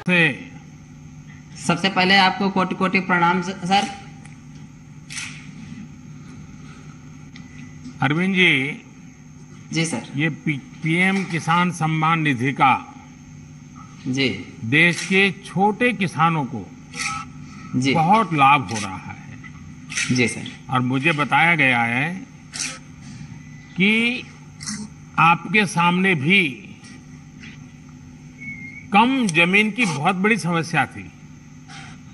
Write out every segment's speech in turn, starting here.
से सबसे पहले आपको कोटि कोटि प्रणाम सर। अरविंद जी, जी सर। ये पीएम किसान सम्मान निधि का जी देश के छोटे किसानों को जी बहुत लाभ हो रहा है। जी सर। और मुझे बताया गया है कि आपके सामने भी कम जमीन की बहुत बड़ी समस्या थी।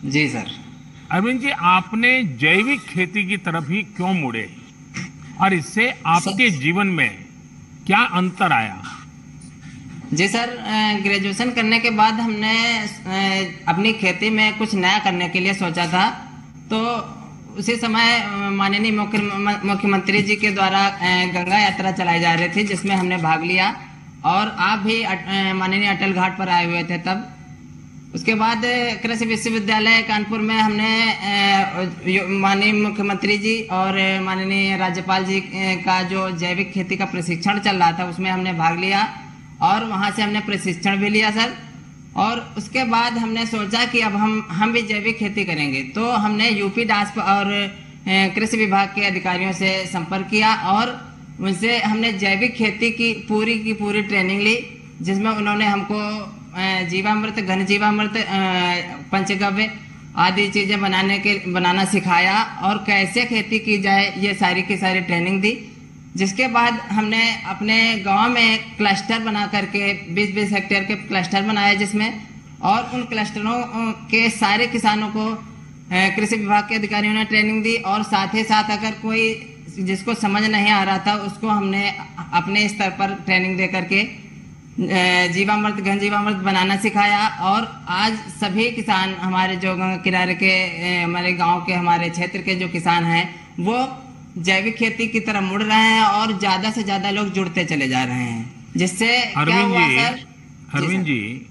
जी सर। अरविंद जी, आपने जैविक खेती की तरफ ही क्यों मुड़े और इससे आपके सर जीवन में क्या अंतर आया? जी सर, ग्रेजुएशन करने के बाद हमने अपनी खेती में कुछ नया करने के लिए सोचा था। तो उसी समय माननीय मुख्यमंत्री जी के द्वारा गंगा यात्रा चलाई जा रही थी, जिसमें हमने भाग लिया। और आप भी माननीय अटल घाट पर आए हुए थे तब। उसके बाद कृषि विश्वविद्यालय कानपुर में हमने माननीय मुख्यमंत्री जी और माननीय राज्यपाल जी का जो जैविक खेती का प्रशिक्षण चल रहा था, उसमें हमने भाग लिया और वहां से हमने प्रशिक्षण भी लिया सर। और उसके बाद हमने सोचा कि अब हम भी जैविक खेती करेंगे। तो हमने यूपी डास और कृषि विभाग के अधिकारियों से संपर्क किया और उनसे हमने जैविक खेती की पूरी ट्रेनिंग ली, जिसमें उन्होंने हमको जीवामृत, घन जीवामृत, पंचगव्य आदि चीजें बनाना सिखाया और कैसे खेती की जाए, ये सारी की सारी ट्रेनिंग दी। जिसके बाद हमने अपने गांव में क्लस्टर बना करके 20-20 हेक्टेयर के क्लस्टर बनाए, जिसमें और उन क्लस्टरों के सारे किसानों को कृषि विभाग के अधिकारियों ने ट्रेनिंग दी। और साथ ही साथ अगर कोई जिसको समझ नहीं आ रहा था, उसको हमने अपने स्तर पर ट्रेनिंग दे करके जीवामृत, घन जीवामृत बनाना सिखाया। और आज सभी किसान हमारे जो गंगा किनारे के हमारे गांव के, हमारे क्षेत्र के जो किसान हैं, वो जैविक खेती की तरफ मुड़ रहे हैं और ज्यादा से ज्यादा लोग जुड़ते चले जा रहे हैं। जिससे क्या हुआ सर? अरविंद जी,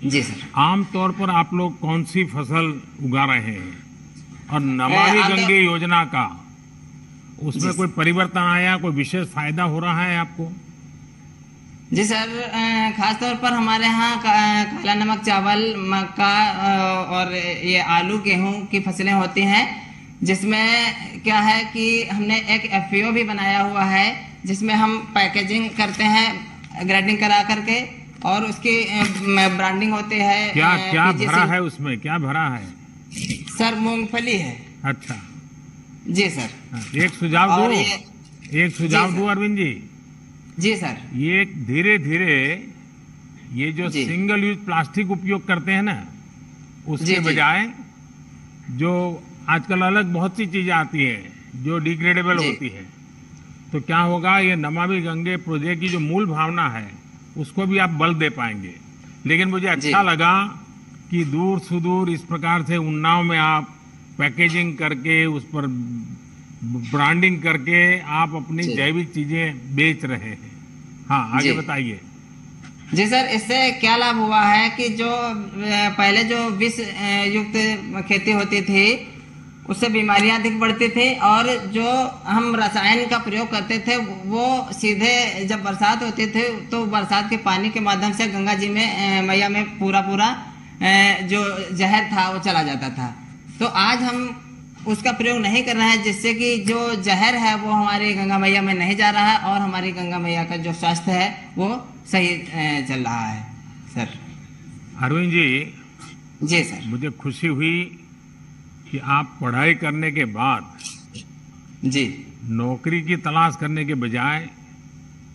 जी सर। आमतौर पर आप लोग कौन सी फसल उगा रहे हैं और नमामि गंगे योजना का उसमें कोई परिवर्तन आया, कोई विशेष फायदा हो रहा है आपको? जी सर, खासतौर पर हमारे यहाँ काला नमक चावल, मक्का और ये आलू, गेहूं की फसलें होती हैं। जिसमें क्या है कि हमने एक एफपीओ भी बनाया हुआ है, जिसमें हम पैकेजिंग करते हैं ग्रेडिंग करा करके, और उसकी ब्रांडिंग होती है। क्या क्या भरा है उसमें, क्या भरा है? सर मूंगफली है। अच्छा जी सर। एक सुझाव दूं अरविंद जी। जी सर। ये धीरे धीरे ये जो सिंगल यूज प्लास्टिक उपयोग करते हैं ना, उसके बजाय जो आजकल अलग बहुत सी चीजें आती है जो डिग्रेडेबल होती है, तो क्या होगा, ये नमामि गंगे प्रोजेक्ट की जो मूल भावना है उसको भी आप बल दे पाएंगे। लेकिन मुझे अच्छा लगा कि दूर सुदूर इस प्रकार से उन्नाव में आप पैकेजिंग करके, उस पर ब्रांडिंग करके आप अपनी जैविक चीजें बेच रहे हैं। हाँ, आगे बताइए। जी सर, इससे क्या लाभ हुआ है कि जो पहले जो विष युक्त खेती होती थी, उससे बीमारियां अधिक बढ़ती थी। और जो हम रसायन का प्रयोग करते थे, वो सीधे जब बरसात होती थी तो बरसात के पानी के माध्यम से गंगा जी में, मैया में पूरा जो जहर था वो चला जाता था। तो आज हम उसका प्रयोग नहीं कर रहे हैं, जिससे कि जो जहर है वो हमारी गंगा मैया में नहीं जा रहा है और हमारी गंगा मैया का जो स्वास्थ्य है वो सही चल रहा है सर। अरविंद जी। जी सर। मुझे खुशी हुई कि आप पढ़ाई करने के बाद जी नौकरी की तलाश करने के बजाय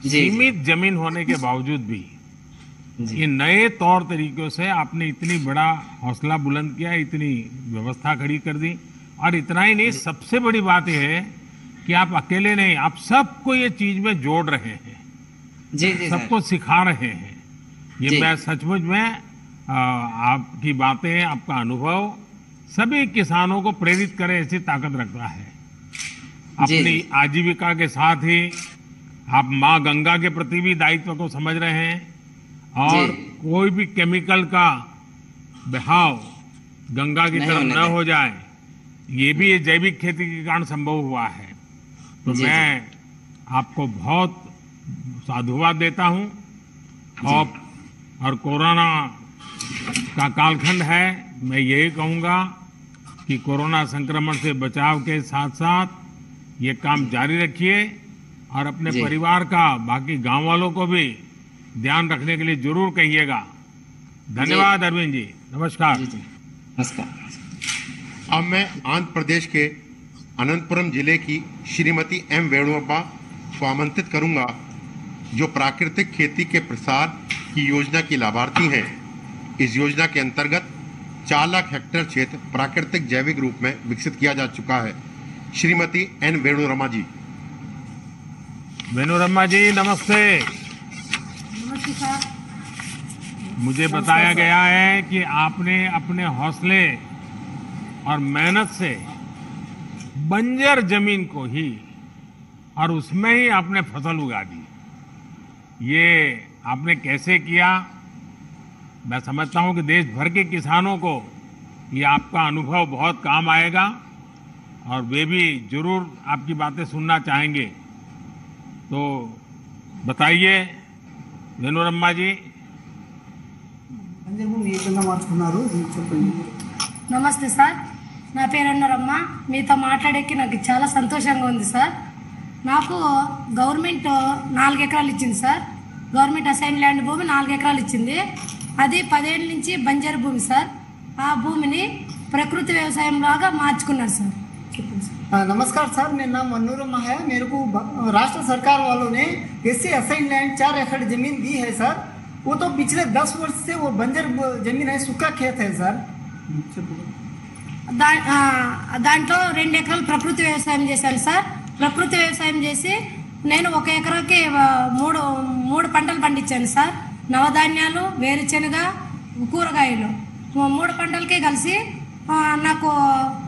सीमित जमीन होने के बावजूद भी ये नए तौर तरीकों से आपने इतनी बड़ा हौसला बुलंद किया, इतनी व्यवस्था खड़ी कर दी। और इतना ही नहीं, सबसे बड़ी बात यह है कि आप अकेले नहीं, आप सबको ये चीज में जोड़ रहे हैं। जी जी, सबको सिखा रहे हैं। ये मैं सचमुच में आपकी बातें, आपका अनुभव सभी किसानों को प्रेरित करे ऐसी ताकत रखता है। अपनी आजीविका के साथ ही आप माँ गंगा के प्रति भी दायित्व को समझ रहे हैं। और कोई भी केमिकल का बहाव गंगा की तरफ न हो जाए, ये भी ये जैविक खेती के कारण संभव हुआ है। तो मैं आपको बहुत साधुवाद देता हूँ। और कोरोना का कालखंड है, मैं यही कहूँगा कि कोरोना संक्रमण से बचाव के साथ साथ ये काम जारी रखिए और अपने परिवार का, बाकी गांव वालों को भी ध्यान रखने के लिए जरूर कहिएगा। धन्यवाद अरविंद जी, नमस्कार। नमस्कार। अब मैं आंध्र प्रदेश के अनंतपुरम जिले की श्रीमती एम वेणुअप्पा को आमंत्रित करूंगा, जो प्राकृतिक खेती के प्रसार की योजना की लाभार्थी हैं। इस योजना के अंतर्गत 4 लाख हेक्टेयर क्षेत्र प्राकृतिक जैविक रूप में विकसित किया जा चुका है। श्रीमती एन वेणुरमा जी। वेणुरमा जी नमस्ते। नमस्ते सर। मुझे बताया गया है कि आपने अपने हौसले और मेहनत से बंजर जमीन को ही और उसमें ही आपने फसल उगा दी। ये आपने कैसे किया? मैं समझता हूं कि देश भर के किसानों को ये आपका अनुभव बहुत काम आएगा और वे भी जरूर आपकी बातें सुनना चाहेंगे। तो बताइए वेणुरमा जी। నమస్తే సార్, నా పేరు అన్నరమ్మ. మీతో మాట్లాడేకి నాకు చాలా సంతోషంగా ఉంది సార్. నాకు గవర్నమెంట్ 4 ఎకరాలు ఇచ్చింది సార్. గవర్నమెంట్ అసైన్ ల్యాండ్ భూమి 4 ఎకరాలు ఇచ్చింది. అది 10 ఏళ్ళ నుంచి బంజరు భూమి సార్. ఆ భూమిని ప్రకృతి వ్యవసాయం లాగా మార్చుకున్నారు సార్. नमस्कार सर, मेरा नाम मनोरमा है। मेरे को राष्ट्र सरकार वालों ने एससी असाइन लैंड 4 एकड़ जमीन दी है सर। वो तो पिछले 10 वर्ष से वो बंजर जमीन है, सूखा खेत है सर। దాంట్లో 2 ఎకరాలు ప్రకృతి వ్యవసాయం చేశాను సార్. ప్రకృతి వ్యవసాయం చేసి నేను 1 ఎకరాకి 3 పంటలు పండించాను సార్. నవధాన్యాలు, వేరుశెనగ, కూరగాయలు 3 పంటలకే కలిసి నాకు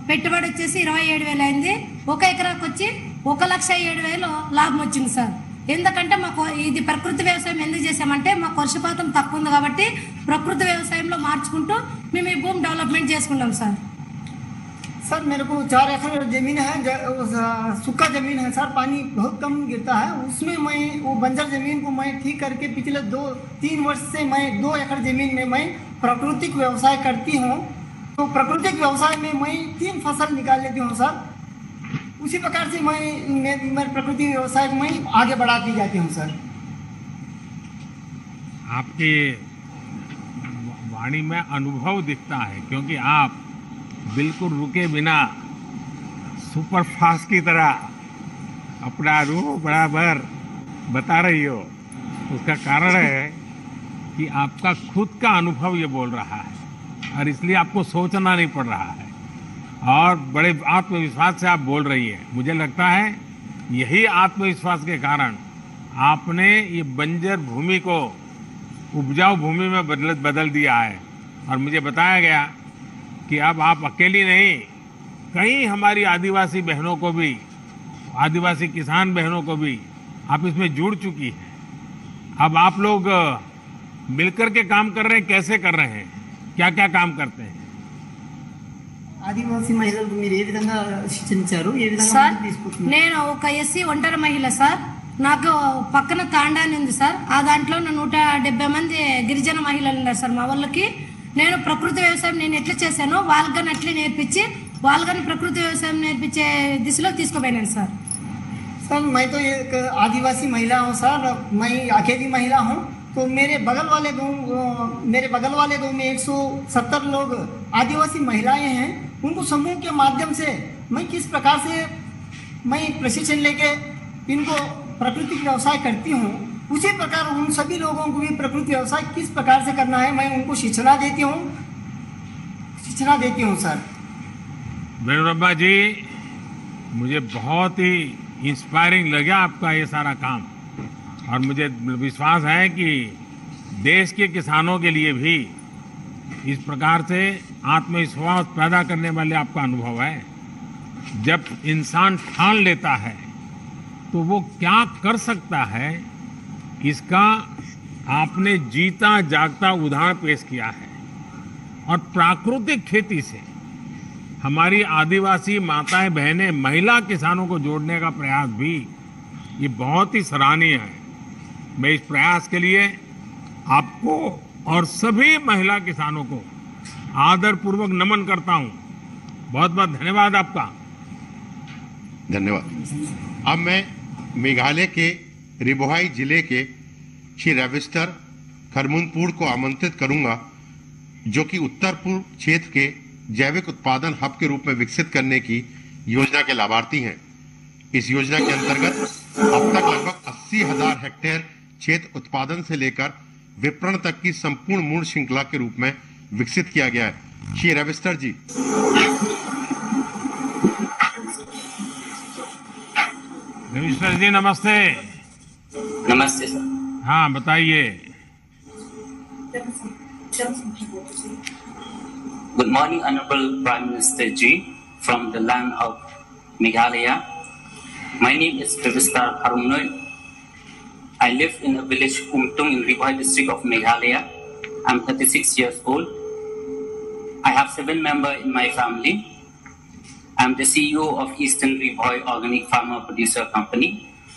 పెట్టుబడి వచ్చేసి 27,000 అయింది. 1 ఎకరాకి వచ్చి 1,07,000 లాభం వచ్చింది సార్. ఎందుకంటే మాకు ఇది ప్రకృతి వ్యవసాయం ఎందుకు చేసామంటే మాకు వర్షపాతం తక్కువ ఉంది కాబట్టి ప్రకృతి వ్యవసాయంలో మార్చుకుంటూ మేము ఈ భూమి డెవలప్మెంట్ చేసుకున్నాం సార్. सर मेरे को 4 एकड़ जमीन है, सूखा जमीन है सर, पानी बहुत कम गिरता है। उसमें मैं वो बंजर जमीन को मैं ठीक करके पिछले 2-3 वर्ष से मैं 2 एकड़ जमीन में मैं प्राकृतिक व्यवसाय करती हूँ। तो प्राकृतिक व्यवसाय में मैं 3 फसल निकाल लेती हूँ सर। उसी प्रकार से मैं प्रकृति व्यवसाय में आगे बढ़ाती जाती हूँ सर। आपकी वाणी में अनुभव दिखता है, क्योंकि आप बिल्कुल रुके बिना सुपर फास्ट की तरह अपना रूह बराबर बता रही हो। उसका कारण है कि आपका खुद का अनुभव ये बोल रहा है और इसलिए आपको सोचना नहीं पड़ रहा है और बड़े आत्मविश्वास से आप बोल रही है। मुझे लगता है यही आत्मविश्वास के कारण आपने ये बंजर भूमि को उपजाऊ भूमि में बदल दिया है। और मुझे बताया गया कि अब आप अकेली नहीं, कई हमारी आदिवासी बहनों को भी, आदिवासी किसान बहनों को भी आप इसमें जुड़ चुकी है। अब आप लोग मिलकर के काम कर रहे हैं, कैसे कर रहे हैं, क्या क्या काम करते हैं? ఆదివాసీ మహిళలకు మీరు ఏ విధంగా శిక్షించారు, ఏ విధంగా సార్ తీసుకుంటున్నారు? నేను ఒక ఎస్సీ ఒంటరి మహిళ సార్. నాకు పక్కన తాండాని ఉంది సార్. ఆ దాంట్లో 170 మంది గిరిజన మహిళలు ఉన్నారు సార్. మా వాళ్ళకి నేను ప్రకృతి వ్యవసాయం నేను ఎట్లా చేశానో వాళ్ళని అట్లే నేర్పించి వాళ్ళని ప్రకృతి వ్యవసాయం నేర్పించే దిశలో తీసుకుపోయినాను సార్. सर मैं तो एक आदिवासी महिला हूँ सर, मैं अकेली महिला हूँ। तो मेरे बगल वाले गांव में 170 लोग आदिवासी महिलाएं हैं। उनको समूह के माध्यम से मैं किस प्रकार से मैं प्रशिक्षण लेके इनको प्राकृतिक व्यवसाय करती हूँ, उसी प्रकार उन सभी लोगों को भी प्रकृति व्यवसाय किस प्रकार से करना है मैं उनको शिक्षा देती हूँ सर। वेणुरमा जी, मुझे बहुत ही इंस्पायरिंग लगा आपका ये सारा काम और मुझे विश्वास है कि देश के किसानों के लिए भी इस प्रकार से आत्मविश्वास पैदा करने वाले आपका अनुभव है। जब इंसान ठान लेता है तो वो क्या कर सकता है, इसका आपने जीता जागता उदाहरण पेश किया है। और प्राकृतिक खेती से हमारी आदिवासी माताएं बहनें महिला किसानों को जोड़ने का प्रयास भी ये बहुत ही सराहनीय है। मैं इस प्रयास के लिए आपको और सभी महिला किसानों को आदर पूर्वक नमन करता हूं। बहुत बहुत धन्यवाद आपका। धन्यवाद। अब मैं मेघालय के रिबोहाई जिले के श्री रविस्टर खरमुनपुर को आमंत्रित करूंगा, जो कि उत्तर पूर्व क्षेत्र के जैविक उत्पादन हब के रूप में विकसित करने की योजना के लाभार्थी हैं। इस योजना के अंतर्गत अब तक लगभग 80,000 हेक्टेयर क्षेत्र उत्पादन से लेकर विपणन तक की संपूर्ण मूल श्रृंखला के रूप में विकसित किया गया है। श्री रविस्टर जी। रविस्टर जी नमस्ते। नमस्ते सर। हाँ बताइए। Good morning, Honorable Prime Minister Ji, from the land of Meghalaya. My name is Ravistar Harunoi. I live in a village Kumtung in Ribohai district of Meghalaya. I'm 36 years old. I have 7 members in my family. I'm the CEO of Eastern Ribohai Organic Farmer Producer Company.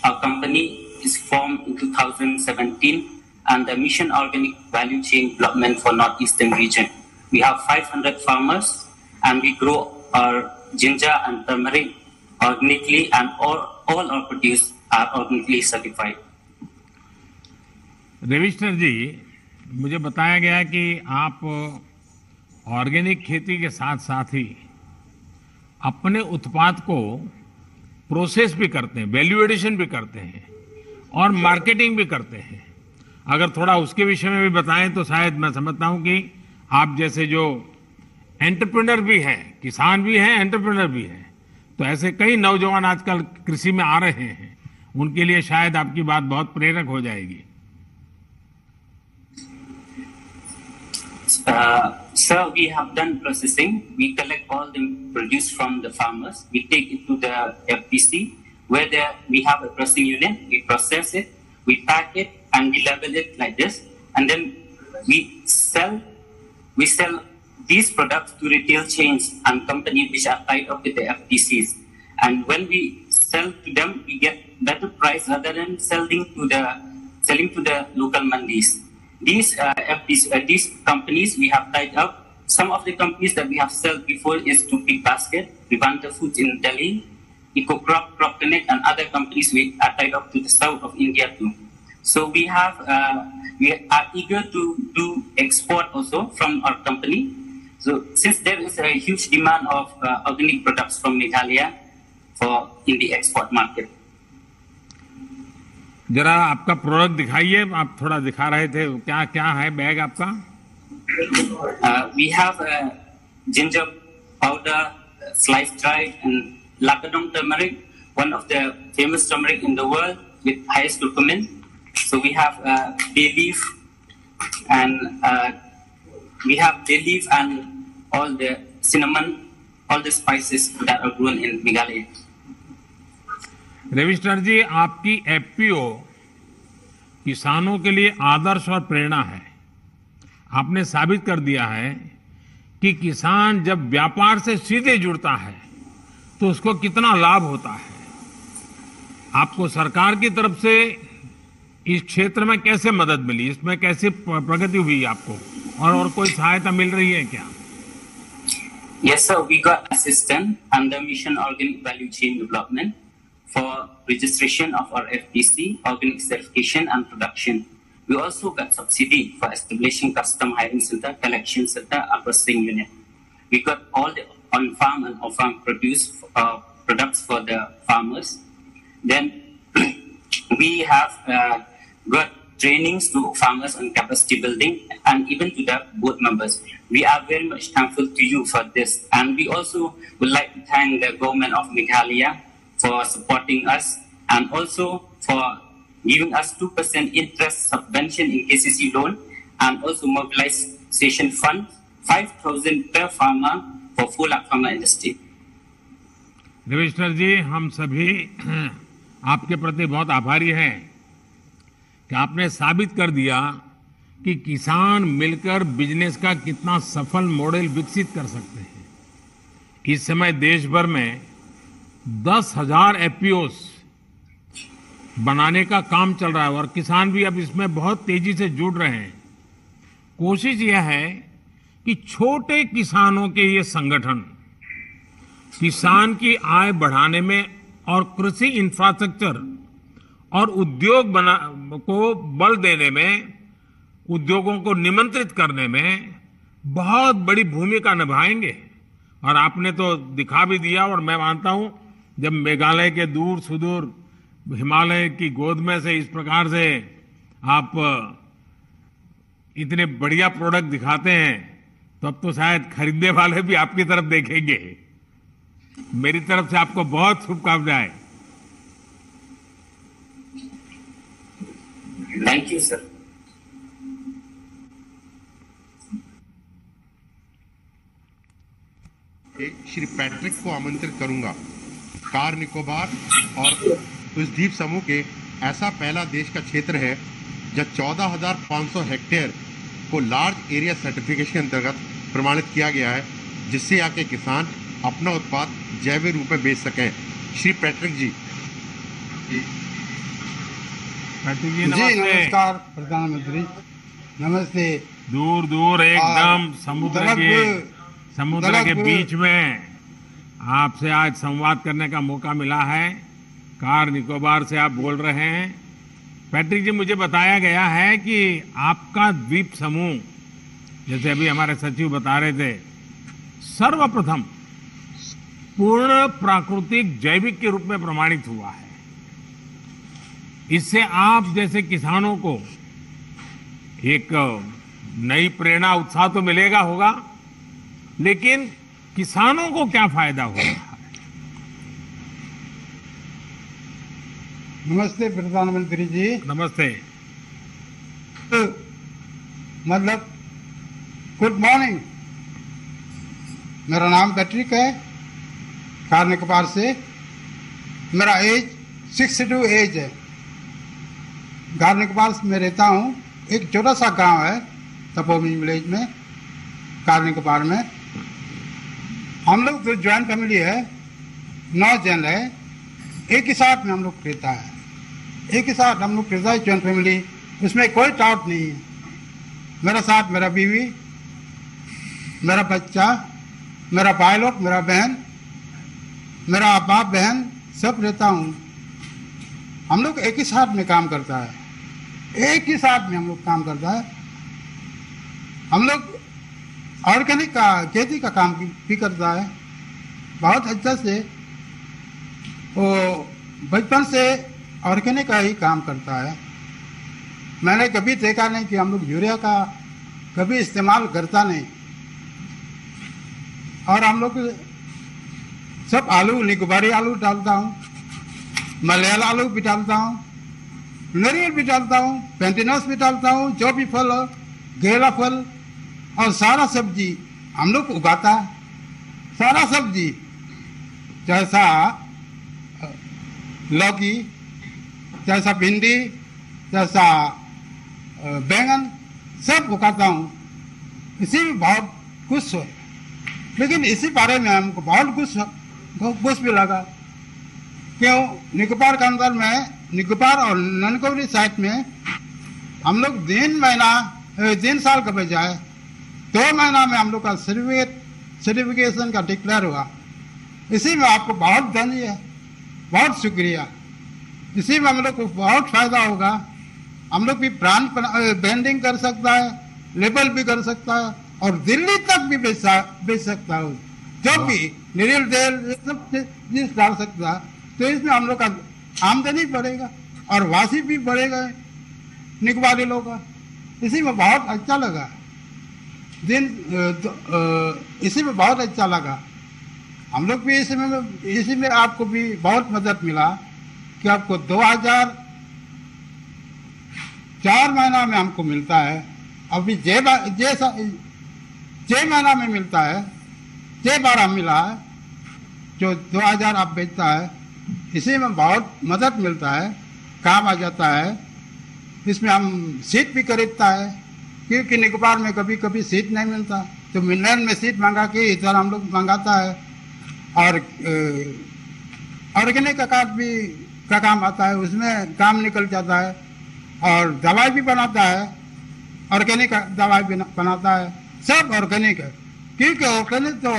Our company is formed in 2017 and the Mission Organic Value Chain Development for Northeastern region. We have 500 farmers and we grow our ginger and turmeric organically, and all our produce are organically certified. रविस्टर जी, मुझे बताया गया कि आप organic खेती के साथ साथ ही अपने उत्पाद को प्रोसेस भी करते हैं, वैल्यू एडिशन भी करते हैं और मार्केटिंग भी करते हैं। अगर थोड़ा उसके विषय में भी बताएं तो शायद मैं समझता हूं कि आप जैसे जो एंटरप्रेन्योर भी हैं, किसान भी हैं, एंटरप्रेन्योर भी हैं, तो ऐसे कई नौजवान आजकल कृषि में आ रहे हैं, उनके लिए शायद आपकी बात बहुत प्रेरक हो जाएगी। Sir, we have done processing. We collect all the produce from the farmers. We take it to the FPC, where we have a processing unit. We process it, we pack it, and we label it like this. And then we sell these products to retail chains and companies which are tied up with the FPCs. And when we sell to them, we get better price rather than selling to the local mandis. These companies we have tied up. Some of the companies that we have sold before is to Big Basket, Vivanta Foods in Delhi, EcoCrop, CropConnect, and other companies we are tied up to the south of India too. So we are eager to do export also from our company. So since there is a huge demand of organic products from Meghalaya in the export market. जरा आपका product दिखाइए, आप थोड़ा दिखा रहे थे, क्या क्या है बैग आपका? We have ginger powder, sliced dried, and Lakadong turmeric, one of the famous turmeric in the world with highest curcumin. So we have bay leaf and all the cinnamon, all the spices that are grown in Meghalaya. रविस्टर जी, आपकी FPO किसानों के लिए आदर्श और प्रेरणा है। आपने साबित कर दिया है कि किसान जब व्यापार से सीधे जुड़ता है तो उसको कितना लाभ होता है। आपको सरकार की तरफ से इस क्षेत्र में कैसे मदद मिली, इसमें कैसे प्रगति हुई आपको, और कोई सहायता मिल रही है क्या? Yes sir, we got assistance under Mission Organic Value Chain Development for registration of our FPC, organic certification and production. We also got subsidy for establishing custom hiring center, collection center, and processing unit. We got all the on-farm and off-farm products for the farmers. Then we have got trainings to farmers on capacity building and even to the board members. We are very much thankful to you for this. And we also would like to thank the government of Meghalaya for supporting us and also for giving us 2% interest subvention in KCC loan and also mobilization fund, 5,000 per farmer for full farmer industry. रविस्टर जी, हम सभी आपके प्रति बहुत आभारी हैं कि आपने साबित कर दिया कि किसान मिलकर बिजनेस का कितना सफल मॉडल विकसित कर सकते हैं। इस समय देश भर में 10,000 एफपीओस बनाने का काम चल रहा है और किसान भी अब इसमें बहुत तेजी से जुड़ रहे हैं। कोशिश यह है कि छोटे किसानों के ये संगठन किसान की आय बढ़ाने में और कृषि इंफ्रास्ट्रक्चर और उद्योग को बल देने में, उद्योगों को निमंत्रित करने में बहुत बड़ी भूमिका निभाएंगे। और आपने तो दिखा भी दिया, और मैं मानता हूं जब मेघालय के दूर सुदूर हिमालय की गोद में से इस प्रकार से आप इतने बढ़िया प्रोडक्ट दिखाते हैं तो अब तो शायद खरीदने वाले भी आपकी तरफ देखेंगे। मेरी तरफ से आपको बहुत शुभकामनाएं। Thank you sir. Shri Patrick को आमंत्रित करूंगा। कार निकोबार और उस द्वीप समूह के ऐसा पहला देश का क्षेत्र है जहां 14,500 हेक्टेयर को लार्ज एरिया सर्टिफिकेशन के अंतर्गत प्रमाणित किया गया है, जिससे यहाँ के किसान अपना उत्पाद जैविक रूप में बेच सकें। श्री पैट्रिक जी। पैट्रिक जी जी नमस्कार प्रधानमंत्री, नमस्ते। दूर दूर एकदम समुद्र के बीच में आपसे आज संवाद करने का मौका मिला है। कार निकोबार से आप बोल रहे हैं। पैट्रिक जी, मुझे बताया गया है कि आपका द्वीप समूह, जैसे अभी हमारे सचिव बता रहे थे, सर्वप्रथम पूर्ण प्राकृतिक जैविक के रूप में प्रमाणित हुआ है। इससे आप जैसे किसानों को एक नई प्रेरणा, उत्साह तो मिलेगा होगा, लेकिन किसानों को क्या फायदा होगा? नमस्ते प्रधानमंत्री जी। नमस्ते। मतलब गुड मॉर्निंग। मेरा नाम पैट्रिक है, कार निकोबार से। मेरा एज 62 एज है। कार निकोबार में रहता हूँ। एक छोटा सा गांव है तपोमी विलेज में, कार निकोबार में। हम लोग तो ज्वाइंट फैमिली है, 9 जन है। एक ही साथ में हम लोग रहता है, एक ही साथ हम लोग रहता है, ज्वाइंट फैमिली। उसमें कोई डाउट नहीं है। मेरा साथ मेरा बीवी, मेरा बच्चा, मेरा भाई लोग, मेरा बहन, मेरा बाप बहन सब रहता हूँ। हम लोग एक ही साथ में काम करता है, एक ही साथ में हम लोग काम करता है। हम लोग ऑर्गेनिक का खेती का काम भी करता है बहुत अच्छा से। वो बचपन से ऑर्गेनिक का ही काम करता है। मैंने कभी देखा नहीं कि हम लोग यूरिया का कभी इस्तेमाल करता नहीं। और हम लोग सब आलू, निकोबारी आलू डालता हूँ, मलयाला आलू भी डालता हूँ, नारियल भी डालता हूँ, पेंटिनस भी डालता हूँ, जो भी फल हो, गेला फल और सारा सब्जी हम लोग उगाता है। सारा सब्जी जैसा लौकी, जैसा भिंडी, जैसा बैंगन सब उगाता हूँ। इसी में बहुत खुश हो। लेकिन इसी बारे में हमको बहुत खुश भी लगा। क्यों? निकोबार के अंदर में, निकोबार और ननकोबरी साइड में हम लोग 3 साल के बजाय 2 महीना में हम लोग का सर्टिफिकेशन का डिक्लेयर हुआ। इसी में आपको बहुत धन्यवाद, बहुत शुक्रिया। इसी में हम लोग को बहुत फायदा होगा। हम लोग भी ब्रांड ब्रांडिंग कर सकता है, लेबल भी कर सकता है और दिल्ली तक भी बेच सकता है। जो भी नारियल तेल ये सब चीज डाल सकता है। तो इसमें हम लोग का आमदनी बढ़ेगा और वासी भी बढ़ेगा निकोबारी लोग का। इसी में बहुत अच्छा लगा। इसी में बहुत अच्छा लगा। हम लोग भी इसी में आपको भी बहुत मदद मिला कि आपको 2004 महीना में हमको मिलता है। अभी 6 महीना में मिलता है, 6 बार हम मिला है। जो 2000 आप बेचता है, इसी में बहुत मदद मिलता है, काम आ जाता है। इसमें हम सीट भी खरीदता है, क्योंकि निकोबार में कभी कभी सीट नहीं मिलता, तो मिलने में सीट मंगा के इधर हम लोग मंगाता है। और ऑर्गेनिक का कार्ड भी का काम आता है, उसमें काम निकल जाता है। और दवाई भी बनाता है ऑर्गेनिक दवाई बनाता है, सब ऑर्गेनिक है। क्योंकि ऑर्गेनिक तो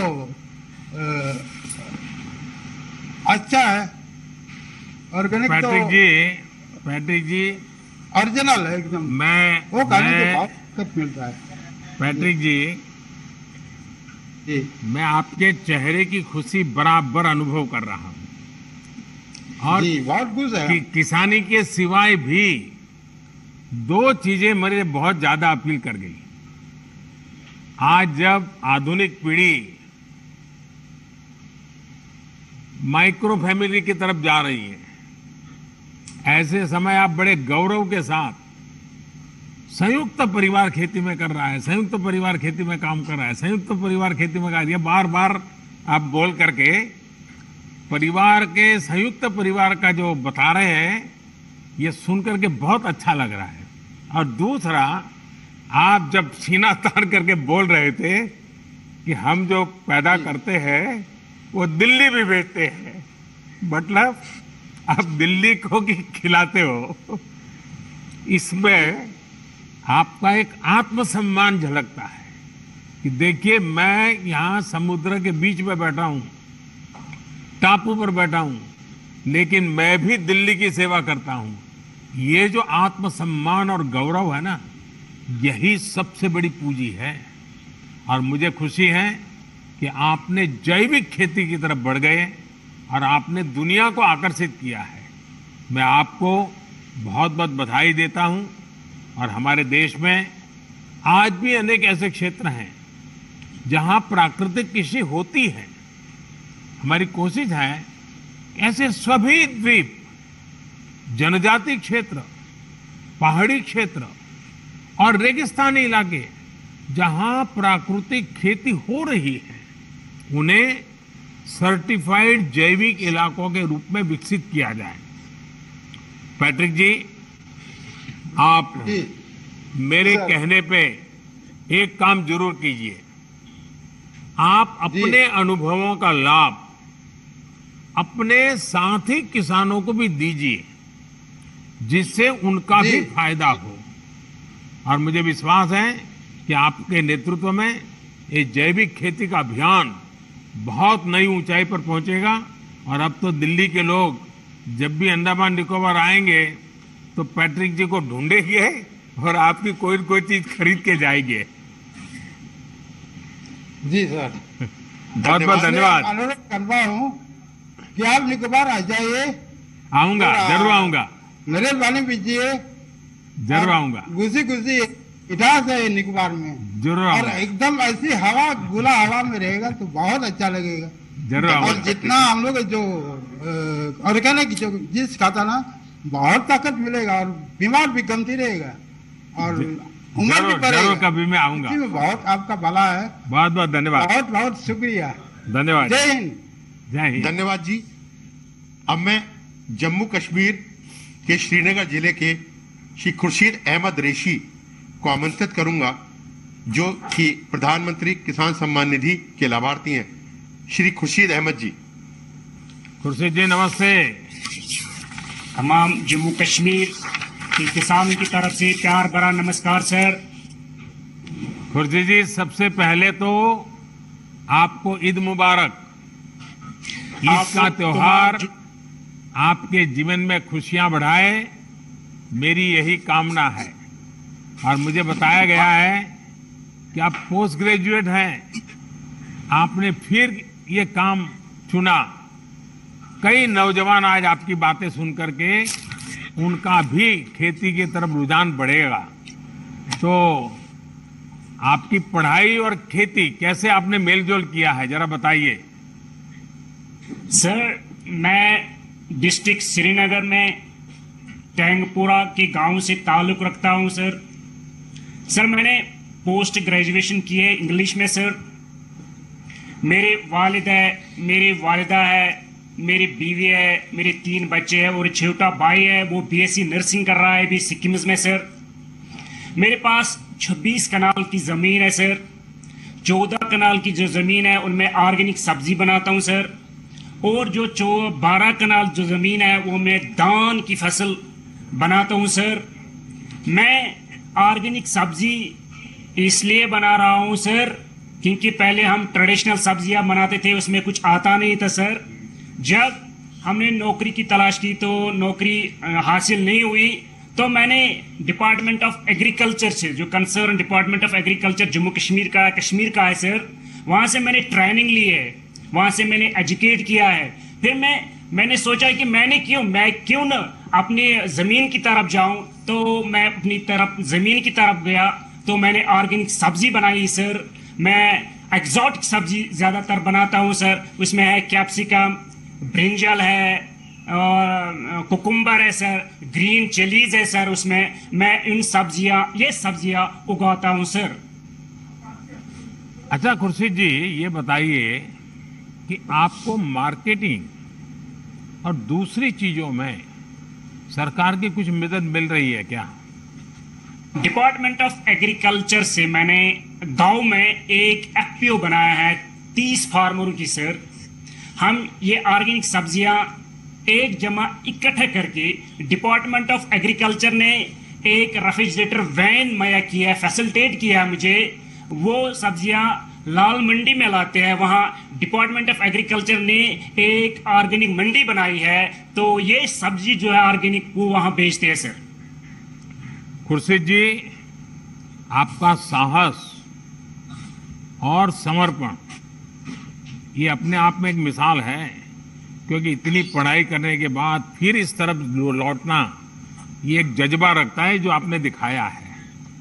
अच्छा है, ऑर्गेनिक तो पैट्रिक जी ओरिजिनल है एकदम। वो खाने के बहुत ताकत मिलता है। पैट्रिक जी, मैं आपके चेहरे की खुशी बराबर अनुभव कर रहा हूँ। और जी, बहुत खुश है। किसानी के सिवाय भी 2 चीजें मेरे बहुत ज्यादा अपील कर गई। आज जब आधुनिक पीढ़ी माइक्रो फैमिली की तरफ जा रही है, ऐसे समय आप बड़े गौरव के साथ संयुक्त परिवार खेती में कर रहा है, संयुक्त परिवार खेती में काम कर रहा है, संयुक्त परिवार खेती में कर, ये बार बार आप बोल करके परिवार के संयुक्त परिवार का जो बता रहे हैं, ये सुन करके बहुत अच्छा लग रहा है। और दूसरा, आप जब सीना तान करके बोल रहे थे कि हम जो पैदा करते हैं वो दिल्ली भी भेजते हैं, मतलब आप दिल्ली को भी खिलाते हो, इसमें आपका एक आत्मसम्मान झलकता है कि देखिए मैं यहाँ समुद्र के बीच में बैठा हूँ, टापू पर बैठा हूँ, लेकिन मैं भी दिल्ली की सेवा करता हूँ। ये जो आत्मसम्मान और गौरव है ना, यही सबसे बड़ी पूंजी है। और मुझे खुशी है कि आपने जैविक खेती की तरफ बढ़ गए और आपने दुनिया को आकर्षित किया है। मैं आपको बहुत बहुत बधाई देता हूं। और हमारे देश में आज भी अनेक ऐसे क्षेत्र हैं जहां प्राकृतिक कृषि होती है। हमारी कोशिश है ऐसे सभी द्वीप, जनजाति क्षेत्र, पहाड़ी क्षेत्र और रेगिस्तानी इलाके जहां प्राकृतिक खेती हो रही है, उन्हें सर्टिफाइड जैविक इलाकों के रूप में विकसित किया जाए। पैट्रिक जी, आप मेरे कहने पे एक काम जरूर कीजिए। आप अपने अनुभवों का लाभ अपने साथी किसानों को भी दीजिए, जिससे उनका भी फायदा हो। और मुझे विश्वास है कि आपके नेतृत्व में ये जैविक खेती का अभियान बहुत नई ऊंचाई पर पहुंचेगा। और अब तो दिल्ली के लोग जब भी अंडमान निकोबार आएंगे तो पैट्रिक जी को ढूंढेंगे और आपकी कोई न कोई चीज खरीद के जाएंगे। जी सर, बहुत बहुत धन्यवाद। अनुरोध करता हूँ कि आप निकोबार आ जाइए। आऊंगा, जरूर आऊंगा। मेरे पानी पीजिए, जरूर आऊंगा। गुजी गुजी इतिहास है निकोबार में, जरूर और आऊंगा। एकदम ऐसी हवा, खुला हवा में रहेगा तो बहुत अच्छा लगेगा। जरूर और आऊंगा। जितना हम लोग जो ऑर्गेनिक जो चीज खाता ना, बहुत ताकत मिलेगा और बीमार भी कमती रहेगा और उम्र भी बढ़ेगा। जरूर कभी मैं आऊंगा। इसी में बहुत आपका भला है। बहुत बहुत धन्यवाद। बहुत बहुत शुक्रिया। धन्यवाद। जय हिंद। जय हिंद। धन्यवाद जी। अब मैं जम्मू कश्मीर के श्रीनगर जिले के श्री खुर्शीद अहमद रेशी को आमंत्रित करूंगा, जो कि प्रधानमंत्री किसान सम्मान निधि के लाभार्थी हैं। श्री खुर्शीद अहमद जी। खुर्शीद जी नमस्ते। तमाम जम्मू कश्मीर के किसानों की तरफ से प्यार भरा नमस्कार सर। खुर्शीद जी, सबसे पहले तो आपको ईद मुबारक। ईद का त्योहार आपके जीवन में खुशियां बढ़ाए, मेरी यही कामना है। और मुझे बताया गया है कि आप पोस्ट ग्रेजुएट हैं, आपने फिर ये काम चुना। कई नौजवान आज आपकी बातें सुन करके उनका भी खेती की तरफ रुझान बढ़ेगा। तो आपकी पढ़ाई और खेती कैसे आपने मेलजोल किया है, जरा बताइए। सर, मैं डिस्ट्रिक्ट श्रीनगर में टैंगपुरा के गांव से ताल्लुक रखता हूं सर। सर, मैंने पोस्ट ग्रेजुएशन की है इंग्लिश में सर। मेरे वालिद है, मेरी वालिदा है, मेरी बीवी है, मेरे 3 बच्चे हैं और छोटा भाई है, वो बीएससी नर्सिंग कर रहा है अभी सिक्किम में सर। मेरे पास 26 कनाल की ज़मीन है सर। 14 कनाल की जो ज़मीन है उनमें ऑर्गेनिक सब्जी बनाता हूं सर। और जो 12 कनाल जो ज़मीन है वो मैं धान की फसल बनाता हूं सर। मैं ऑर्गेनिक सब्जी इसलिए बना रहा हूं सर क्योंकि पहले हम ट्रेडिशनल सब्जियां बनाते थे, उसमें कुछ आता नहीं था सर। जब हमने नौकरी की तलाश की तो नौकरी हासिल नहीं हुई, तो मैंने डिपार्टमेंट ऑफ एग्रीकल्चर से, जो concern department of agriculture Jammu Kashmir का है सर, वहां से मैंने ट्रेनिंग ली है, वहां से मैंने एजुकेट किया है। फिर मैंने सोचा कि मैं क्यों न अपनी जमीन की तरफ जाऊं, तो मैं अपनी तरफ जमीन की तरफ गया, तो मैंने ऑर्गेनिक सब्जी बनाई सर। मैं एक्सोटिक सब्जी ज्यादातर बनाता हूं सर, उसमें है कैप्सिकम, ब्रिंजल है और कुकुम्बर है सर, ग्रीन चिलीज है सर, उसमें मैं ये सब्जियां उगाता हूं सर। अच्छा खुर्शीद जी, ये बताइए कि आपको मार्केटिंग और दूसरी चीजों में सरकार की कुछ मदद मिल रही है क्या? डिपार्टमेंट ऑफ एग्रीकल्चर से मैंने गांव में एक एफपीओ बनाया है 30 फार्मरों की सर। हम ये ऑर्गेनिक सब्जियां एक जमा इकट्ठा करके डिपार्टमेंट ऑफ एग्रीकल्चर ने एक रेफ्रिजरेटर वैन मुहैया किया है, फैसिलिटेट किया है मुझे। वो सब्जियां लाल मंडी में लाते हैं, वहां डिपार्टमेंट ऑफ एग्रीकल्चर ने एक ऑर्गेनिक मंडी बनाई है, तो ये सब्जी जो है ऑर्गेनिक वो वहां बेचते हैं सर। खुर्शीद जी, आपका साहस और समर्पण ये अपने आप में एक मिसाल है, क्योंकि इतनी पढ़ाई करने के बाद फिर इस तरफ लौटना ये एक जज्बा रखता है जो आपने दिखाया है।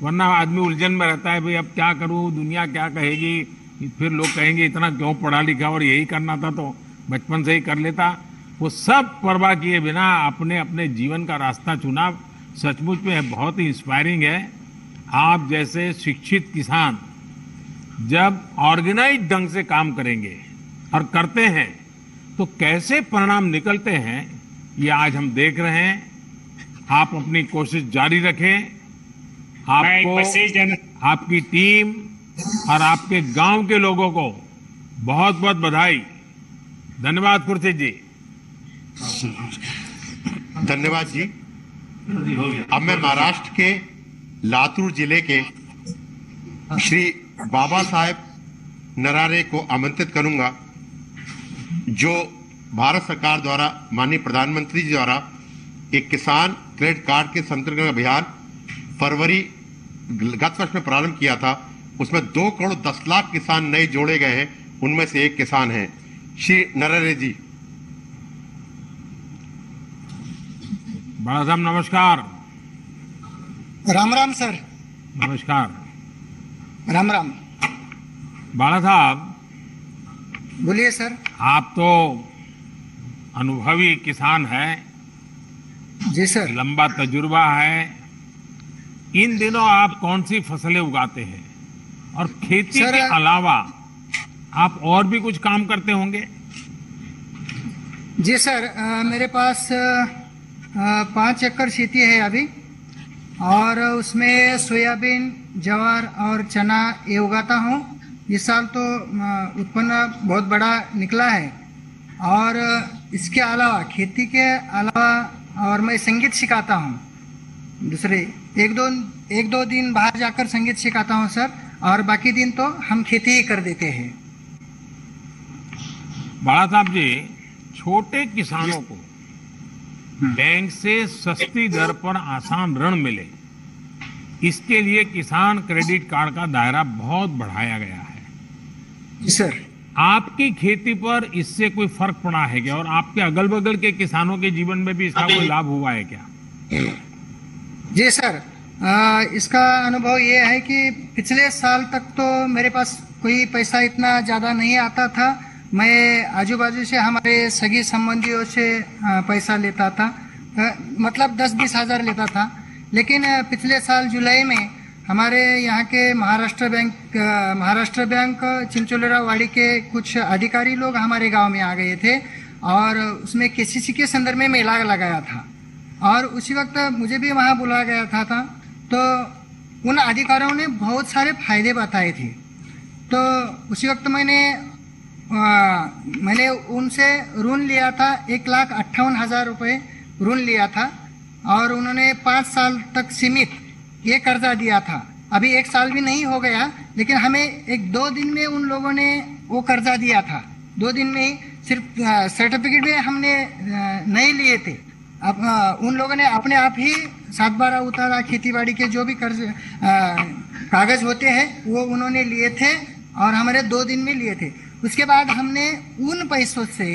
वरना आदमी उलझन में रहता है, भाई अब क्या करूं, दुनिया क्या कहेगी, फिर लोग कहेंगे इतना क्यों पढ़ा लिखा और यही करना था तो बचपन से ही कर लेता। वो सब परवाह किए बिना आपने अपने जीवन का रास्ता चुना, सचमुच में बहुत ही इंस्पायरिंग है। आप जैसे शिक्षित किसान जब ऑर्गेनाइज ढंग से काम करेंगे और करते हैं तो कैसे परिणाम निकलते हैं ये आज हम देख रहे हैं। आप अपनी कोशिश जारी रखें। आपको, आपकी टीम और आपके गांव के लोगों को बहुत बहुत बधाई। धन्यवाद खुर्शीद जी। धन्यवाद जी। अब मैं महाराष्ट्र के लातूर जिले के श्री बाबा साहेब नरारे को आमंत्रित करूंगा, जो भारत सरकार द्वारा माननीय प्रधानमंत्री जी द्वारा एक किसान क्रेडिट कार्ड के संतर्गत अभियान फरवरी गत वर्ष में प्रारंभ किया था। उसमें 2 करोड़ 10 लाख किसान नए जोड़े गए हैं, उनमें से एक किसान हैं श्री नरहरे जी। बड़ा साहब नमस्कार। राम राम सर। नमस्कार। राम राम। बाला साहब बोलिए सर। आप तो अनुभवी किसान हैं। जी सर। लंबा तजुर्बा है। इन दिनों आप कौन सी फसलें उगाते हैं और खेती के अलावा आप और भी कुछ काम करते होंगे? जी सर, मेरे पास 5 एकड़ खेती है अभी, और उसमें सोयाबीन, ज्वार और चना ये उगाता हूँ। इस साल तो उत्पन्न बहुत बड़ा निकला है। और इसके अलावा, खेती के अलावा, और मैं संगीत सिखाता हूँ। दूसरे एक दो दिन बाहर जाकर संगीत सिखाता हूँ सर, और बाकी दिन तो हम खेती ही कर देते हैं। बाला साहब जी, छोटे किसानों को बैंक से सस्ती दर पर आसान ऋण मिले, इसके लिए किसान क्रेडिट कार्ड का दायरा बहुत बढ़ाया गया है। सर, आपकी खेती पर इससे कोई फर्क पड़ा है क्या, और आपके अगल बगल के किसानों के जीवन में भी इसका कोई लाभ हुआ है क्या? जी सर, इसका अनुभव ये है कि पिछले साल तक तो मेरे पास कोई पैसा इतना ज़्यादा नहीं आता था। मैं आजू बाजू से हमारे सगी संबंधियों से पैसा लेता था, मतलब 10-20 हज़ार लेता था। लेकिन पिछले साल जुलाई में हमारे यहाँ के महाराष्ट्र बैंक चिंचोलेरा वाड़ी के कुछ अधिकारी लोग हमारे गांव में आ गए थे, और उसमें केसीसी के संदर्भ में मेला लगाया था, और उसी वक्त मुझे भी वहाँ बुलाया गया था। तो उन अधिकारियों ने बहुत सारे फायदे बताए थे। तो उसी वक्त मैंने उनसे ऋण लिया था, 1,58,000 रुपये ऋण लिया था, और उन्होंने 5 साल तक सीमित ये कर्जा दिया था। अभी 1 साल भी नहीं हो गया, लेकिन हमें 1-2 दिन में उन लोगों ने वो कर्जा दिया था। 2 दिन में ही सिर्फ सर्टिफिकेट भी हमने नहीं लिए थे। अब उन लोगों ने अपने आप ही 7/12 उतारा, खेतीबाड़ी के जो भी कर्ज कागज होते हैं वो उन्होंने लिए थे और हमारे 2 दिन में लिए थे। उसके बाद हमने उन पैसों से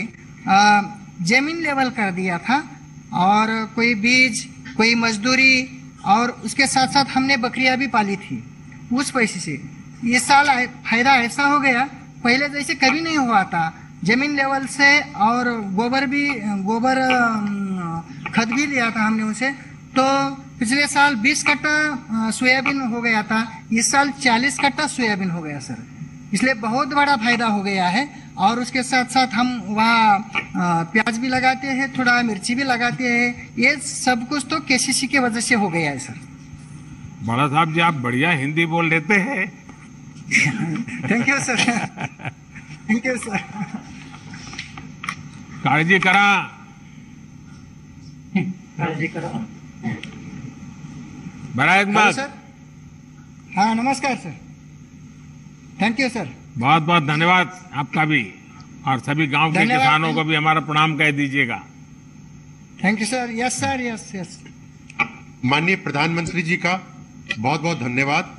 जमीन लेवल कर दिया था और कोई बीज, कोई मजदूरी और उसके साथ साथ हमने बकरियां भी पाली थी उस पैसे से। इस साल फायदा ऐसा हो गया, पहले जैसे कभी नहीं हुआ था। जमीन लेवल से और गोबर खत भी लिया था हमने उसे। तो पिछले साल 20 कट्टा सोयाबीन हो गया था, इस साल 40 कट्टा सोयाबीन हो गया सर। इसलिए बहुत बड़ा फायदा हो गया है। और उसके साथ साथ हम वहाँ प्याज भी लगाते हैं, थोड़ा मिर्ची भी लगाते हैं। ये सब कुछ तो केसीसी की वजह से हो गया है सर। बड़ा साहब जी, आप बढ़िया हिंदी बोल लेते हैं। Thank you sir, thank you sir. काळजी करा, काळजी करा। बड़ा एक बात सर, हाँ नमस्कार सर, थैंक यू सर। बहुत बहुत धन्यवाद आपका भी, और सभी गांव के किसानों को भी हमारा प्रणाम कह दीजिएगा। Thank you sir. Yes sir, yes yes. माननीय प्रधानमंत्री जी का बहुत बहुत धन्यवाद।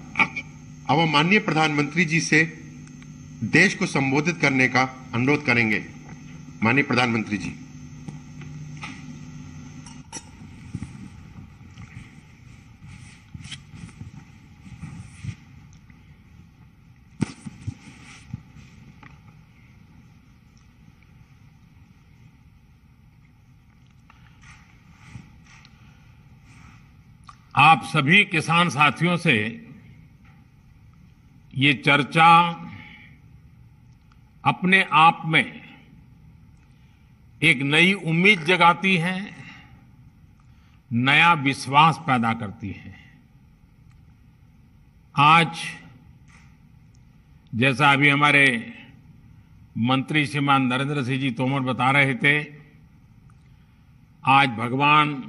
अब हम माननीय प्रधानमंत्री जी से देश को संबोधित करने का अनुरोध करेंगे। माननीय प्रधानमंत्री जी। आप सभी किसान साथियों से ये चर्चा अपने आप में एक नई उम्मीद जगाती है, नया विश्वास पैदा करती है। आज जैसा अभी हमारे मंत्री श्रीमान नरेंद्र सिंह जी तोमर बता रहे थे, आज भगवान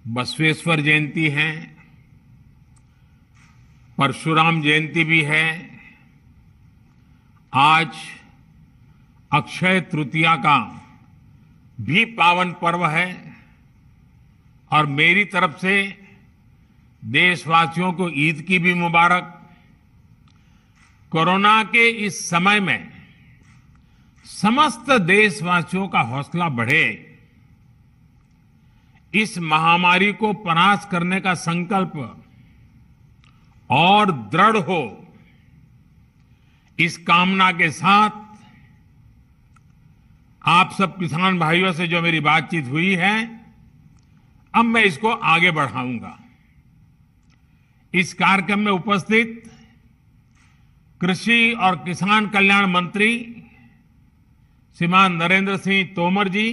बसवेश्वर जयंती है, परशुराम जयंती भी है, आज अक्षय तृतीया का भी पावन पर्व है। और मेरी तरफ से देशवासियों को ईद की भी मुबारक। कोरोना के इस समय में समस्त देशवासियों का हौसला बढ़े, इस महामारी को परास्त करने का संकल्प और दृढ़ हो, इस कामना के साथ आप सब किसान भाइयों से जो मेरी बातचीत हुई है, अब मैं इसको आगे बढ़ाऊंगा। इस कार्यक्रम में उपस्थित कृषि और किसान कल्याण मंत्री श्रीमान नरेंद्र सिंह तोमर जी,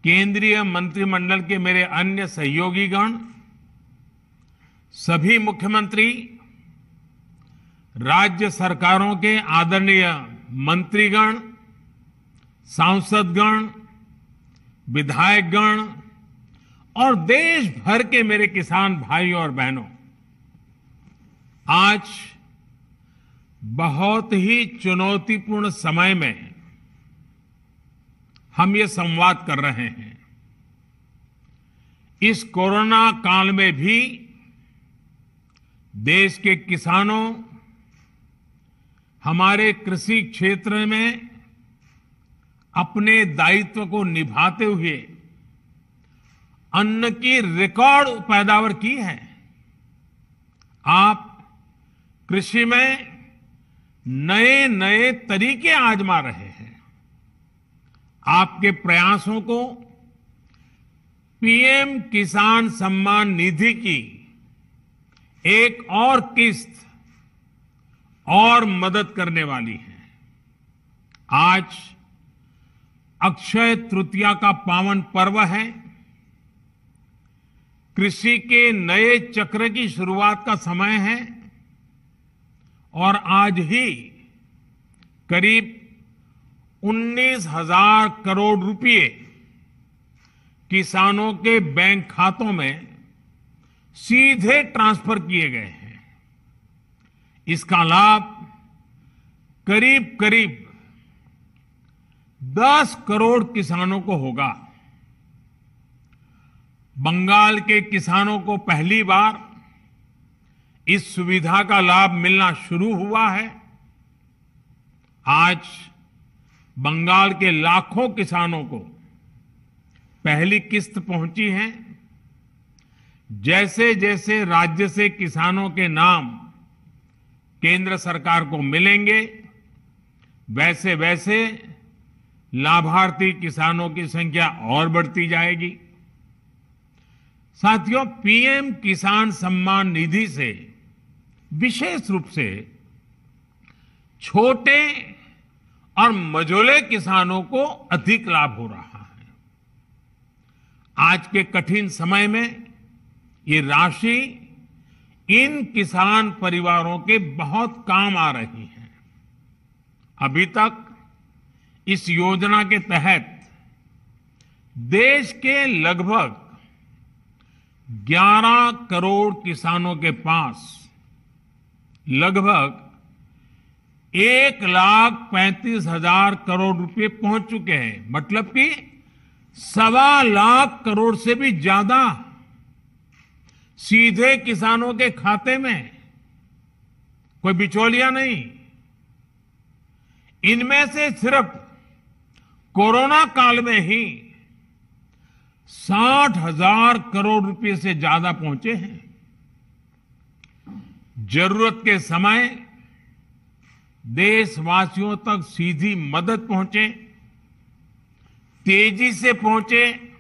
केंद्रीय मंत्रिमंडल के मेरे अन्य सहयोगीगण, सभी मुख्यमंत्री, राज्य सरकारों के आदरणीय मंत्रीगण, सांसदगण, विधायकगण और देश भर के मेरे किसान भाई और बहनों, आज बहुत ही चुनौतीपूर्ण समय में हम ये संवाद कर रहे हैं। इस कोरोना काल में भी देश के किसानों हमारे कृषि क्षेत्र में अपने दायित्व को निभाते हुए अन्न की रिकॉर्ड पैदावार की है। आप कृषि में नए नए तरीके आजमा रहे हैं। आपके प्रयासों को पीएम किसान सम्मान निधि की एक और किस्त और मदद करने वाली है। आज अक्षय तृतीया का पावन पर्व है। कृषि के नए चक्र की शुरुआत का समय है और आज ही करीब 19,000 करोड़ रुपए किसानों के बैंक खातों में सीधे ट्रांसफर किए गए हैं। इसका लाभ करीब करीब 10 करोड़ किसानों को होगा। बंगाल के किसानों को पहली बार इस सुविधा का लाभ मिलना शुरू हुआ है। आज बंगाल के लाखों किसानों को पहली किस्त पहुंची है। जैसे जैसे राज्य से किसानों के नाम केंद्र सरकार को मिलेंगे, वैसे वैसे लाभार्थी किसानों की संख्या और बढ़ती जाएगी। साथियों, पीएम किसान सम्मान निधि से विशेष रूप से छोटे और मझोले किसानों को अधिक लाभ हो रहा है। आज के कठिन समय में ये राशि इन किसान परिवारों के बहुत काम आ रही है। अभी तक इस योजना के तहत देश के लगभग 11 करोड़ किसानों के पास लगभग 1,35,000 करोड़ रुपए पहुंच चुके हैं। मतलब कि 1.25 लाख करोड़ से भी ज्यादा सीधे किसानों के खाते में, कोई बिचौलिया नहीं। इनमें से सिर्फ कोरोना काल में ही 60,000 करोड़ रुपए से ज्यादा पहुंचे हैं। जरूरत के समय देशवासियों तक सीधी मदद पहुंचे, तेजी से पहुंचे,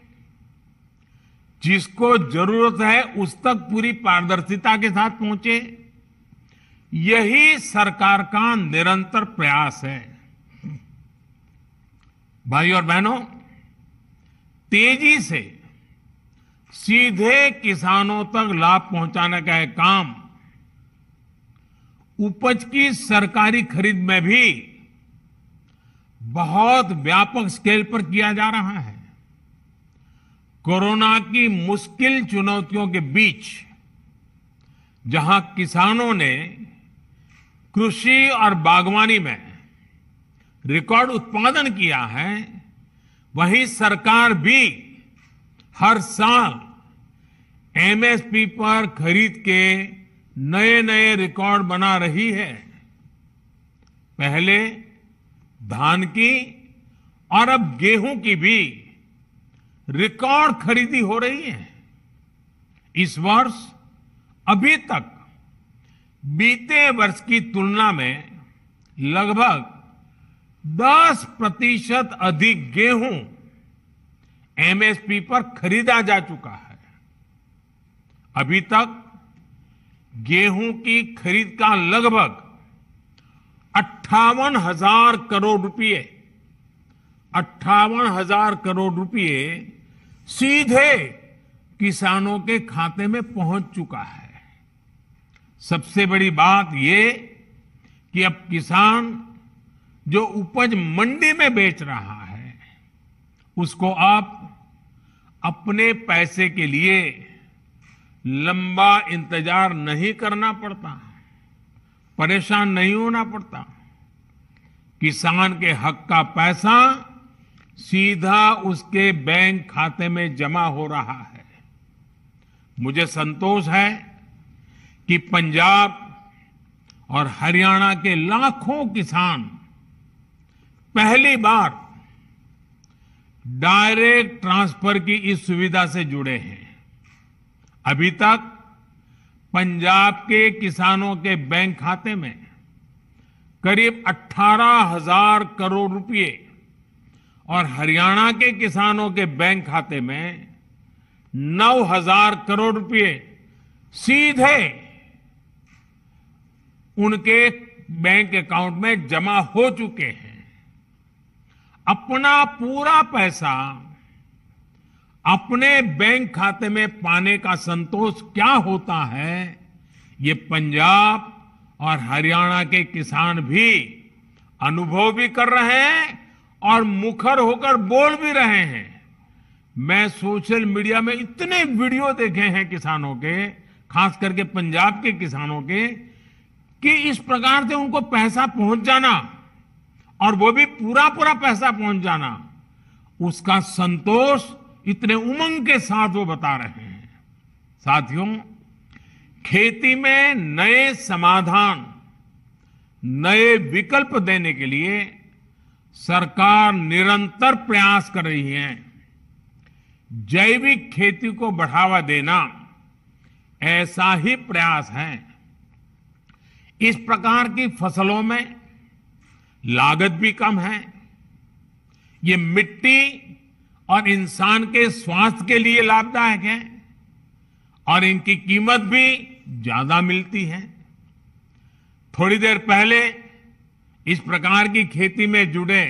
जिसको जरूरत है उस तक पूरी पारदर्शिता के साथ पहुंचे। यही सरकार का निरंतर प्रयास है। भाई और बहनों, तेजी से सीधे किसानों तक लाभ पहुंचाने का यह काम उपज की सरकारी खरीद में भी बहुत व्यापक स्केल पर किया जा रहा है। कोरोना की मुश्किल चुनौतियों के बीच जहां किसानों ने कृषि और बागवानी में रिकॉर्ड उत्पादन किया है, वहीं सरकार भी हर साल एमएसपी पर खरीद के नए नए रिकॉर्ड बना रही है। पहले धान की और अब गेहूं की भी रिकॉर्ड खरीदी हो रही है। इस वर्ष अभी तक बीते वर्ष की तुलना में लगभग 10% अधिक गेहूं एमएसपी पर खरीदा जा चुका है। अभी तक गेहूं की खरीद का लगभग 58,000 करोड़ रुपए 58,000 करोड़ रुपए सीधे किसानों के खाते में पहुंच चुका है। सबसे बड़ी बात ये कि अब किसान जो उपज मंडी में बेच रहा है, उसको अब अपने पैसे के लिए लंबा इंतजार नहीं करना पड़ता, परेशान नहीं होना पड़ता। किसान के हक का पैसा सीधा उसके बैंक खाते में जमा हो रहा है। मुझे संतोष है कि पंजाब और हरियाणा के लाखों किसान पहली बार डायरेक्ट ट्रांसफर की इस सुविधा से जुड़े हैं। अभी तक पंजाब के किसानों के बैंक खाते में करीब 18,000 करोड़ रुपए और हरियाणा के किसानों के बैंक खाते में 9,000 करोड़ रुपए सीधे उनके बैंक अकाउंट में जमा हो चुके हैं। अपना पूरा पैसा अपने बैंक खाते में पाने का संतोष क्या होता है, ये पंजाब और हरियाणा के किसान भी अनुभव भी कर रहे हैं और मुखर होकर बोल भी रहे हैं। मैं सोशल मीडिया में इतने वीडियो देखे हैं किसानों के, खास करके पंजाब के किसानों के, कि इस प्रकार से उनको पैसा पहुंच जाना और वो भी पूरा पूरा पैसा पहुंच जाना, उसका संतोष इतने उमंग के साथ वो बता रहे हैं। साथियों, खेती में नए समाधान, नए विकल्प देने के लिए सरकार निरंतर प्रयास कर रही है। जैविक खेती को बढ़ावा देना ऐसा ही प्रयास है। इस प्रकार की फसलों में लागत भी कम है, ये मिट्टी और इंसान के स्वास्थ्य के लिए लाभदायक है और इनकी कीमत भी ज्यादा मिलती है। थोड़ी देर पहले इस प्रकार की खेती में जुड़े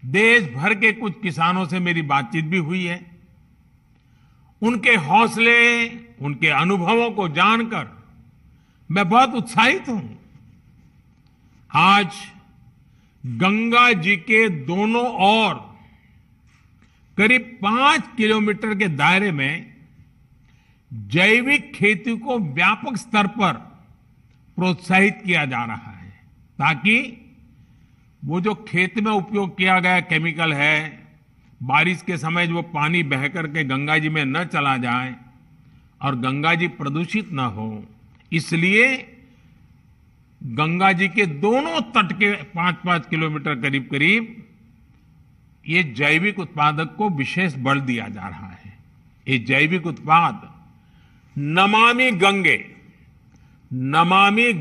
देश भर के कुछ किसानों से मेरी बातचीत भी हुई है। उनके हौसले, उनके अनुभवों को जानकर मैं बहुत उत्साहित हूं। आज गंगा जी के दोनों ओर करीब 5 किलोमीटर के दायरे में जैविक खेती को व्यापक स्तर पर प्रोत्साहित किया जा रहा है, ताकि वो जो खेत में उपयोग किया गया केमिकल है, बारिश के समय जो पानी बह करके गंगा जी में न चला जाए और गंगा जी प्रदूषित न हो, इसलिए गंगा जी के दोनों तट के 5-5 किलोमीटर करीब करीब ये जैविक उत्पादक को विशेष बल दिया जा रहा है। ये जैविक उत्पाद नमामि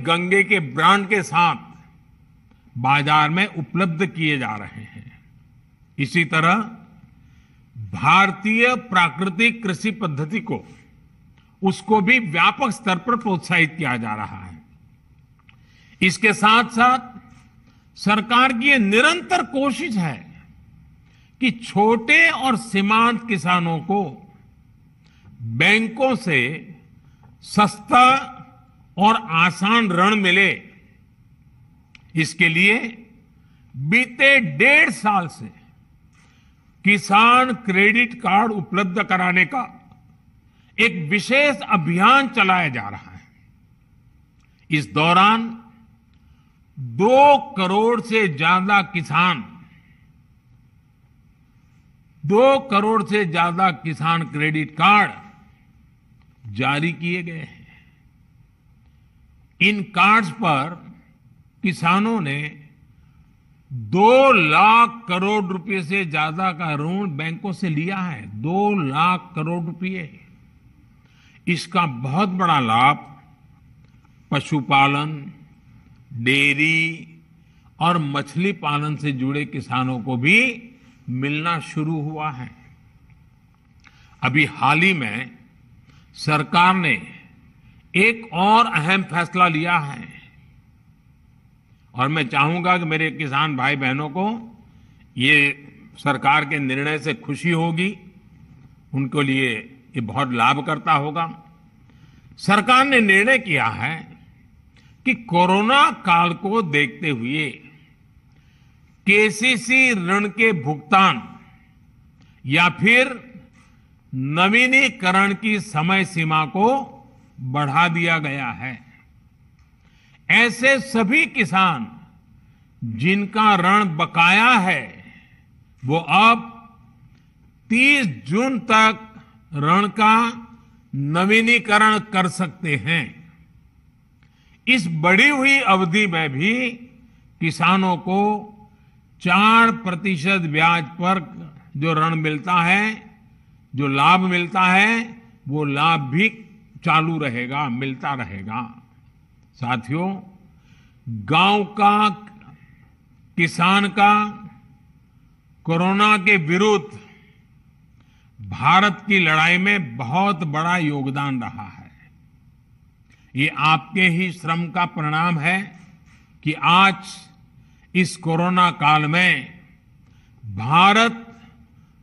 गंगे के ब्रांड के साथ बाजार में उपलब्ध किए जा रहे हैं। इसी तरह भारतीय प्राकृतिक कृषि पद्धति को, उसको भी व्यापक स्तर पर प्रोत्साहित किया जा रहा है। इसके साथ साथ सरकार की ये निरंतर कोशिश है कि छोटे और सीमांत किसानों को बैंकों से सस्ता और आसान ऋण मिले। इसके लिए बीते 1.5 साल से किसान क्रेडिट कार्ड उपलब्ध कराने का एक विशेष अभियान चलाया जा रहा है। इस दौरान 2 करोड़ से ज्यादा किसान क्रेडिट कार्ड जारी किए गए हैं। इन कार्ड्स पर किसानों ने 2 लाख करोड़ रुपए से ज्यादा का ऋण बैंकों से लिया है। 2 लाख करोड़ रुपए। इसका बहुत बड़ा लाभ पशुपालन, डेयरी और मछली पालन से जुड़े किसानों को भी मिलना शुरू हुआ है। अभी हाल ही में सरकार ने एक और अहम फैसला लिया है और मैं चाहूंगा कि मेरे किसान भाई बहनों को ये सरकार के निर्णय से खुशी होगी, उनके लिए ये बहुत लाभकर्ता होगा। सरकार ने निर्णय किया है कि कोरोना काल को देखते हुए केसीसी ऋण के भुगतान या फिर नवीनीकरण की समय सीमा को बढ़ा दिया गया है। ऐसे सभी किसान जिनका ऋण बकाया है, वो अब 30 जून तक ऋण का नवीनीकरण कर सकते हैं। इस बढ़ी हुई अवधि में भी किसानों को 4% ब्याज पर जो ऋण मिलता है, जो लाभ मिलता है, वो लाभ भी चालू रहेगा, मिलता रहेगा। साथियों, गांव का किसान का कोरोना के विरुद्ध भारत की लड़ाई में बहुत बड़ा योगदान रहा है। ये आपके ही श्रम का परिणाम है कि आज इस कोरोना काल में भारत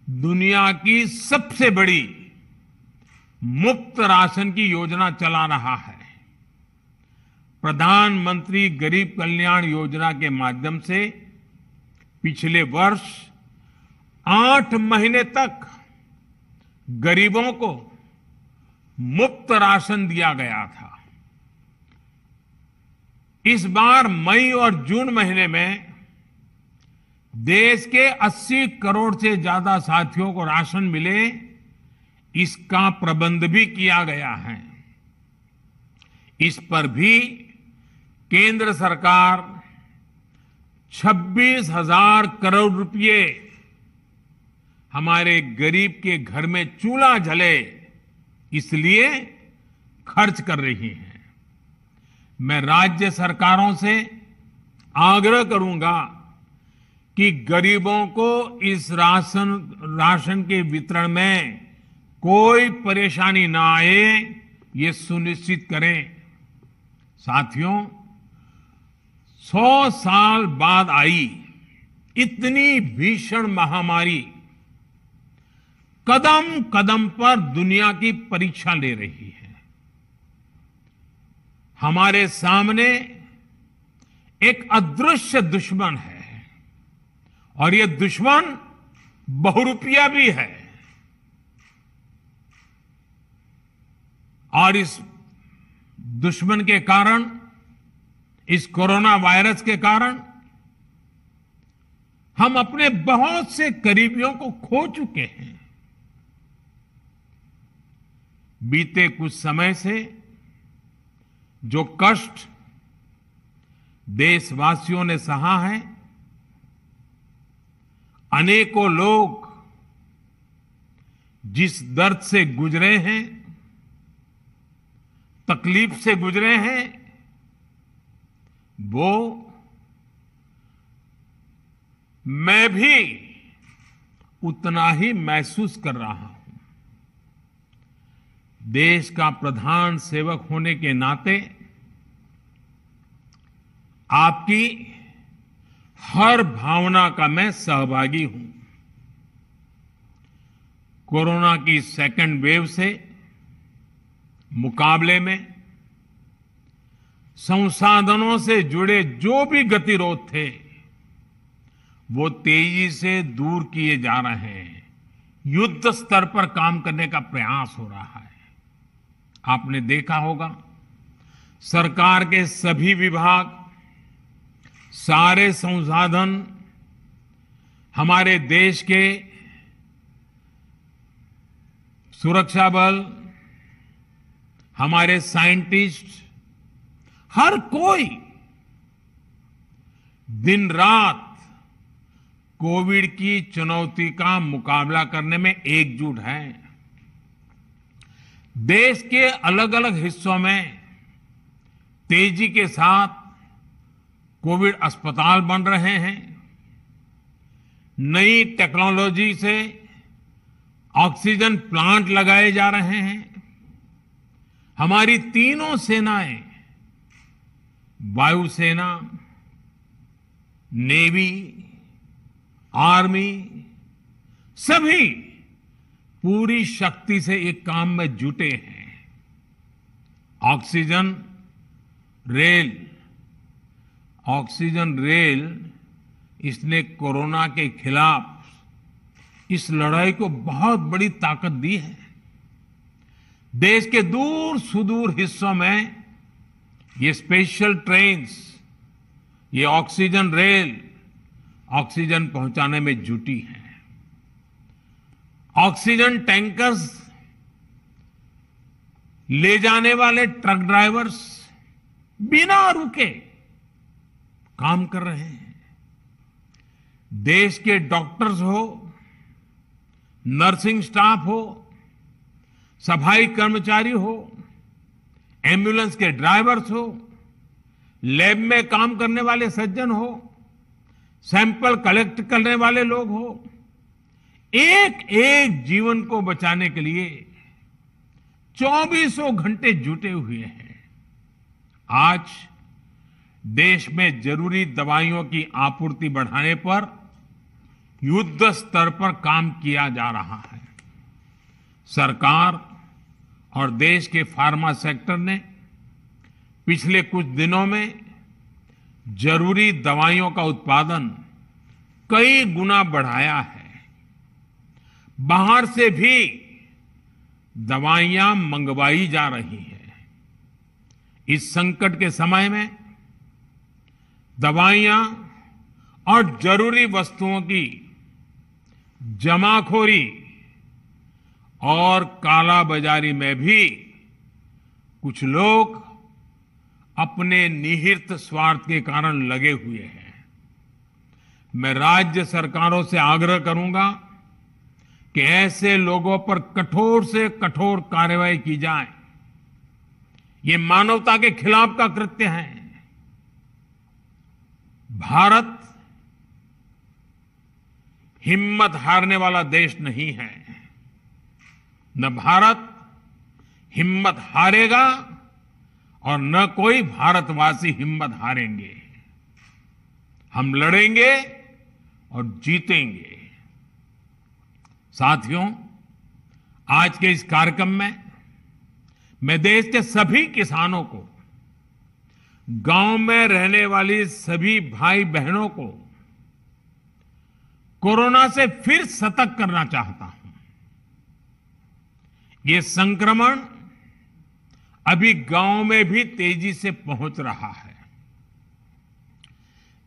दुनिया की सबसे बड़ी मुफ्त राशन की योजना चला रहा है। प्रधानमंत्री गरीब कल्याण योजना के माध्यम से पिछले वर्ष 8 महीने तक गरीबों को मुफ्त राशन दिया गया था। इस बार मई और जून महीने में देश के 80 करोड़ से ज्यादा साथियों को राशन मिले, इसका प्रबंध भी किया गया है। इस पर भी केंद्र सरकार 26,000 करोड़ रुपए हमारे गरीब के घर में चूल्हा जले इसलिए खर्च कर रही है। मैं राज्य सरकारों से आग्रह करूंगा कि गरीबों को इस राशन के वितरण में कोई परेशानी ना आए, ये सुनिश्चित करें। साथियों, 100 साल बाद आई इतनी भीषण महामारी कदम कदम पर दुनिया की परीक्षा ले रही है। हमारे सामने एक अदृश्य दुश्मन है और ये दुश्मन बहुरूपिया भी है। और इस दुश्मन के कारण, इस कोरोना वायरस के कारण हम अपने बहुत से करीबियों को खो चुके हैं। बीते कुछ समय से जो कष्ट देशवासियों ने सहा है, अनेकों लोग जिस दर्द से गुजरे हैं, तकलीफ से गुजरे हैं, वो मैं भी उतना ही महसूस कर रहा हूं। देश का प्रधान सेवक होने के नाते आपकी हर भावना का मैं सहभागी हूं। कोरोना की सेकंड वेव से मुकाबले में संसाधनों से जुड़े जो भी गतिरोध थे, वो तेजी से दूर किए जा रहे हैं। युद्ध स्तर पर काम करने का प्रयास हो रहा है। आपने देखा होगा, सरकार के सभी विभाग, सारे संसाधन, हमारे देश के सुरक्षा बल, हमारे साइंटिस्ट, हर कोई दिन रात कोविड की चुनौती का मुकाबला करने में एकजुट है। देश के अलग अलग हिस्सों में तेजी के साथ कोविड अस्पताल बन रहे हैं। नई टेक्नोलॉजी से ऑक्सीजन प्लांट लगाए जा रहे हैं। हमारी तीनों सेनाएं, वायुसेना, नेवी, आर्मी, सभी पूरी शक्ति से एक काम में जुटे हैं। ऑक्सीजन रेल इसने कोरोना के खिलाफ इस लड़ाई को बहुत बड़ी ताकत दी है। देश के दूर सुदूर हिस्सों में ये स्पेशल ट्रेन्स, ये ऑक्सीजन रेल ऑक्सीजन पहुंचाने में जुटी हैं। ऑक्सीजन टैंकर्स ले जाने वाले ट्रक ड्राइवर्स बिना रुके काम कर रहे हैं। देश के डॉक्टर्स हो, नर्सिंग स्टाफ हो, सफाई कर्मचारी हो, एम्बुलेंस के ड्राइवर्स हो, लैब में काम करने वाले सज्जन हो, सैंपल कलेक्ट करने वाले लोग हो, एक एक जीवन को बचाने के लिए 24 घंटे जुटे हुए हैं। आज देश में जरूरी दवाइयों की आपूर्ति बढ़ाने पर युद्ध स्तर पर काम किया जा रहा है। सरकार और देश के फार्मा सेक्टर ने पिछले कुछ दिनों में जरूरी दवाइयों का उत्पादन कई गुना बढ़ाया है। बाहर से भी दवाइयां मंगवाई जा रही हैं। इस संकट के समय में दवाइयां और जरूरी वस्तुओं की जमाखोरी और कालाबाजारी में भी कुछ लोग अपने निहित स्वार्थ के कारण लगे हुए हैं। मैं राज्य सरकारों से आग्रह करूंगा कि ऐसे लोगों पर कठोर से कठोर कार्रवाई की जाए। ये मानवता के खिलाफ का कृत्य है। भारत हिम्मत हारने वाला देश नहीं है। न भारत हिम्मत हारेगा और न कोई भारतवासी हिम्मत हारेंगे। हम लड़ेंगे और जीतेंगे। साथियों, आज के इस कार्यक्रम में मैं देश के सभी किसानों को, गांव में रहने वाली सभी भाई बहनों को कोरोना से फिर सतर्क करना चाहता हूं। ये संक्रमण अभी गांव में भी तेजी से पहुंच रहा है।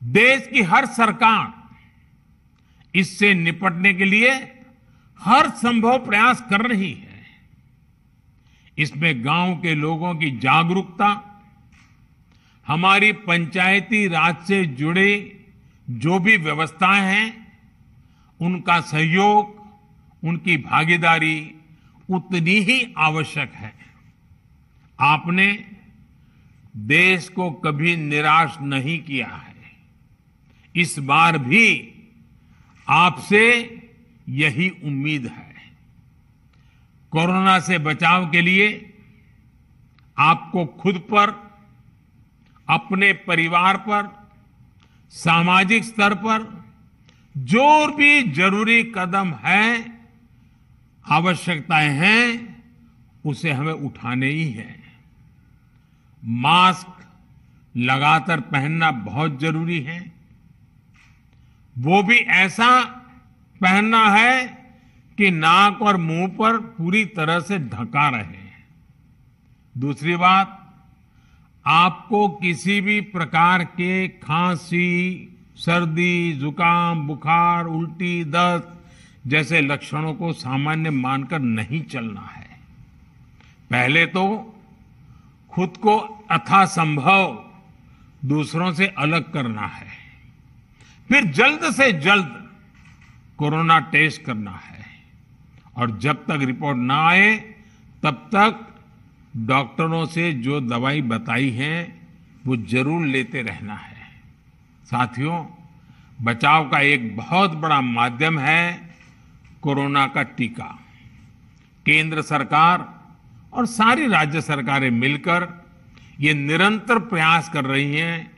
देश की हर सरकार इससे निपटने के लिए हर संभव प्रयास कर रही है। इसमें गांव के लोगों की जागरूकता, हमारी पंचायती राज से जुड़े जो भी व्यवस्थाएं हैं, उनका सहयोग, उनकी भागीदारी उतनी ही आवश्यक है। आपने देश को कभी निराश नहीं किया है। इस बार भी आपसे यही उम्मीद है। कोरोना से बचाव के लिए आपको खुद पर, अपने परिवार पर, सामाजिक स्तर पर जो भी जरूरी कदम है, आवश्यकताएं हैं, उसे हमें उठाने ही है। मास्क लगातार पहनना बहुत जरूरी है। वो भी ऐसा पहनना है कि नाक और मुंह पर पूरी तरह से ढका रहे। दूसरी बात, आपको किसी भी प्रकार के खांसी, सर्दी, जुकाम, बुखार, उल्टी, दस्त जैसे लक्षणों को सामान्य मानकर नहीं चलना है। पहले तो खुद को यथासंभव दूसरों से अलग करना है, फिर जल्द से जल्द कोरोना टेस्ट करना है, और जब तक रिपोर्ट ना आए तब तक डॉक्टरों से जो दवाई बताई है वो जरूर लेते रहना है। साथियों, बचाव का एक बहुत बड़ा माध्यम है कोरोना का टीका। केंद्र सरकार और सारी राज्य सरकारें मिलकर ये निरंतर प्रयास कर रही हैं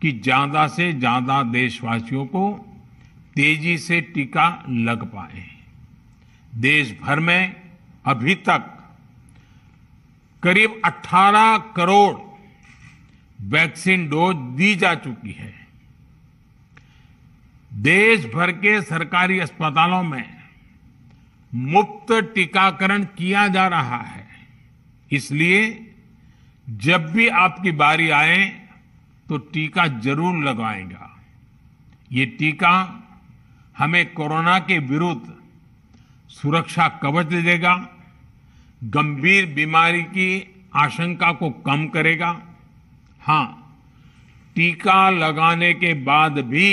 कि ज्यादा से ज्यादा देशवासियों को तेजी से टीका लग पाए। देश भर में अभी तक करीब 18 करोड़ वैक्सीन डोज दी जा चुकी है। देश भर के सरकारी अस्पतालों में मुफ्त टीकाकरण किया जा रहा है। इसलिए जब भी आपकी बारी आए तो टीका जरूर लगवाएगा। ये टीका हमें कोरोना के विरुद्ध सुरक्षा कवच देगा, गंभीर बीमारी की आशंका को कम करेगा। हां, टीका लगाने के बाद भी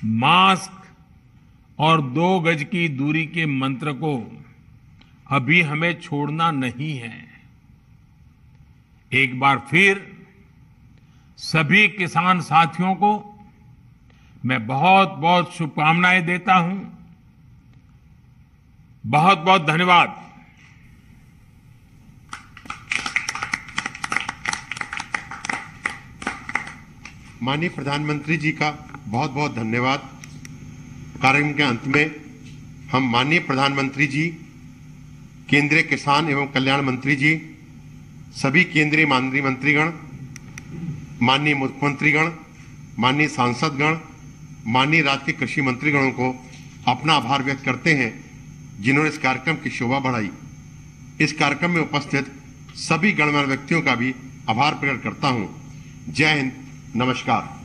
मास्क और 2 गज की दूरी के मंत्र को अभी हमें छोड़ना नहीं है। एक बार फिर सभी किसान साथियों को मैं बहुत बहुत शुभकामनाएं देता हूं। बहुत बहुत धन्यवाद। माननीय प्रधानमंत्री जी का बहुत बहुत धन्यवाद। कार्यक्रम के अंत में हम माननीय प्रधानमंत्री जी, केंद्रीय किसान एवं कल्याण मंत्री जी, सभी केंद्रीय माननीय मंत्रीगण, माननीय मुख्यमंत्रीगण, माननीय सांसदगण, माननीय राज्य के कृषि मंत्रीगणों को अपना आभार व्यक्त करते हैं जिन्होंने इस कार्यक्रम की शोभा बढ़ाई। इस कार्यक्रम में उपस्थित सभी गणमान्य व्यक्तियों का भी आभार प्रकट करता हूं। जय हिंद, नमस्कार।